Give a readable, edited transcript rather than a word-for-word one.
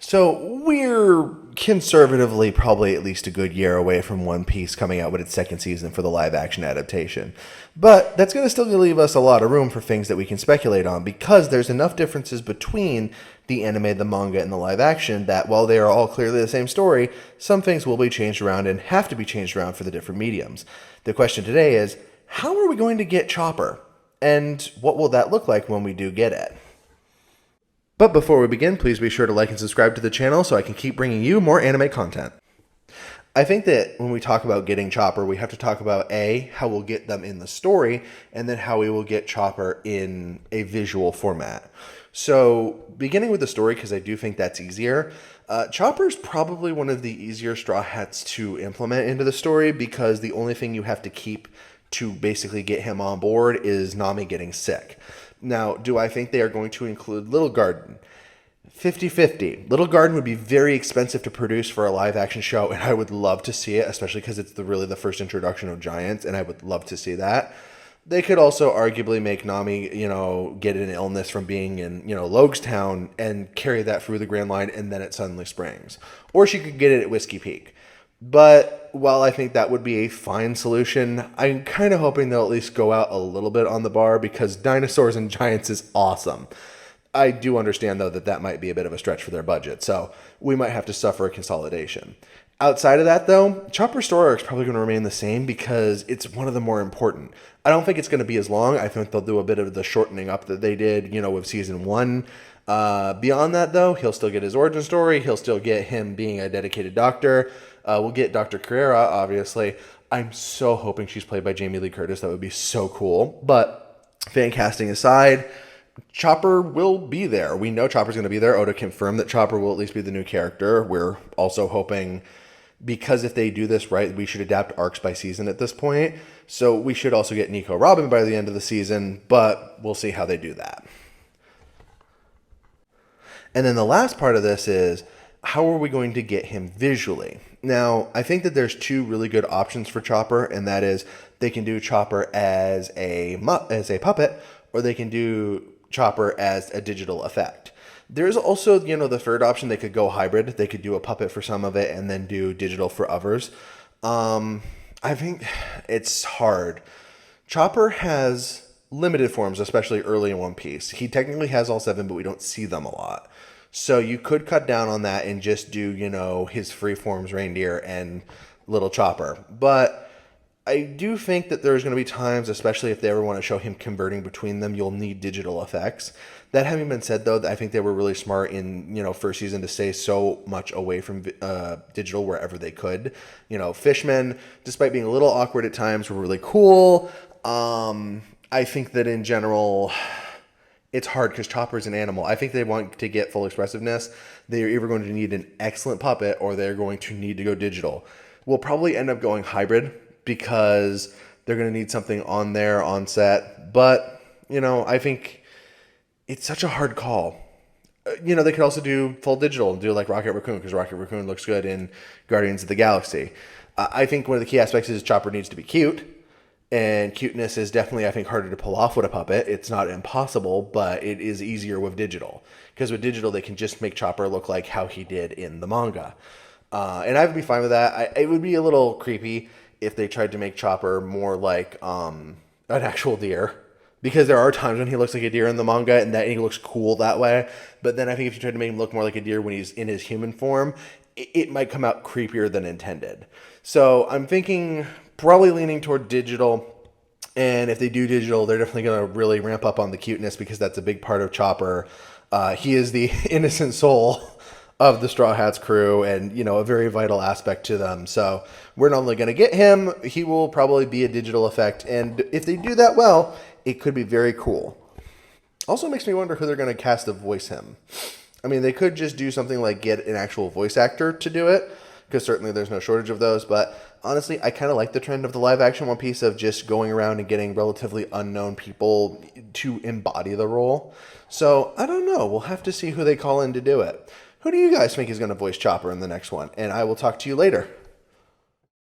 So we're conservatively probably at least a good year away from One Piece coming out with its second season for the live action adaptation. But that's going to still leave us a lot of room for things that we can speculate on because there's enough differences between the anime, the manga, and the live action that while they are all clearly the same story, some things will be changed around and have to be changed around for the different mediums. The question today is, how are we going to get Chopper? And what will that look like when we do get it? But before we begin, please be sure to like and subscribe to the channel so I can keep bringing you more anime content. I think that when we talk about getting Chopper, we have to talk about A, how we'll get them in the story, and then how we will get Chopper in a visual format. So, beginning with the story, because I do think that's easier, Chopper's probably one of the easier Straw Hats to implement into the story because the only thing you have to keep to basically get him on board is Nami getting sick. Now, do I think they are going to include Little Garden? 50-50. Little Garden would be very expensive to produce for a live action show, and I would love to see it, especially because it's really the first introduction of giants, and I would love to see that. They could also arguably make Nami, get an illness from being in, Loguestown and carry that through the Grand Line, and then it suddenly springs. Or she could get it at Whiskey Peak. But while I think that would be a fine solution, I'm kind of hoping they'll at least go out a little bit on the bar because dinosaurs and giants is awesome. I do understand, though, that that might be a bit of a stretch for their budget, so we might have to suffer a consolidation. Outside of that, though, Chopper's story arc is probably going to remain the same because it's one of the more important. I don't think it's going to be as long. I think they'll do a bit of the shortening up that they did, with season 1. Beyond that, though, he'll still get his origin story. He'll still get him being a dedicated doctor. We'll get Dr. Carrera, obviously. I'm so hoping she's played by Jamie Lee Curtis. That would be so cool. But fan casting aside, Chopper will be there. We know Chopper's going to be there. Oda confirmed that Chopper will at least be the new character. We're also hoping, because if they do this right, we should adapt arcs by season at this point. So we should also get Nico Robin by the end of the season, but we'll see how they do that. And then the last part of this is, how are we going to get him visually? Now, I think that there's two really good options for Chopper, and that is they can do Chopper as a puppet, or they can do Chopper as a digital effect. There's also, the third option. They could go hybrid. They could do a puppet for some of it and then do digital for others. I think it's hard. Chopper has limited forms, especially early in One Piece. He technically has all 7, but we don't see them a lot. So you could cut down on that and just do, his free forms reindeer and little Chopper. But I do think that there's going to be times, especially if they ever want to show him converting between them, you'll need digital effects. That having been said, though, I think they were really smart in, first season to stay so much away from digital wherever they could. Fishmen, despite being a little awkward at times, were really cool. I think that in general, it's hard because Chopper's an animal. I think they want to get full expressiveness. They're either going to need an excellent puppet or they're going to need to go digital. We'll probably end up going hybrid because they're going to need something on there, on set. But, I think it's such a hard call. They could also do full digital and do like Rocket Raccoon because Rocket Raccoon looks good in Guardians of the Galaxy. I think one of the key aspects is Chopper needs to be cute. And cuteness is definitely, I think, harder to pull off with a puppet. It's not impossible, but it is easier with digital. Because with digital, they can just make Chopper look like how he did in the manga. And I would be fine with that. It would be a little creepy if they tried to make Chopper more like an actual deer. Because there are times when he looks like a deer in the manga and that he looks cool that way. But then I think if you tried to make him look more like a deer when he's in his human form, it might come out creepier than intended. So I'm thinking probably leaning toward digital. And if they do digital, they're definitely going to really ramp up on the cuteness because that's a big part of Chopper. He is the innocent soul of the Straw Hats crew and, a very vital aspect to them. So we're not only going to get him, he will probably be a digital effect. And if they do that well, it could be very cool. Also makes me wonder who they're going to cast to voice him. I mean, they could just do something like get an actual voice actor to do it, because certainly there's no shortage of those. But honestly, I kind of like the trend of the live action One Piece of just going around and getting relatively unknown people to embody the role. So I don't know. We'll have to see who they call in to do it. Who do you guys think is going to voice Chopper in the next one? And I will talk to you later.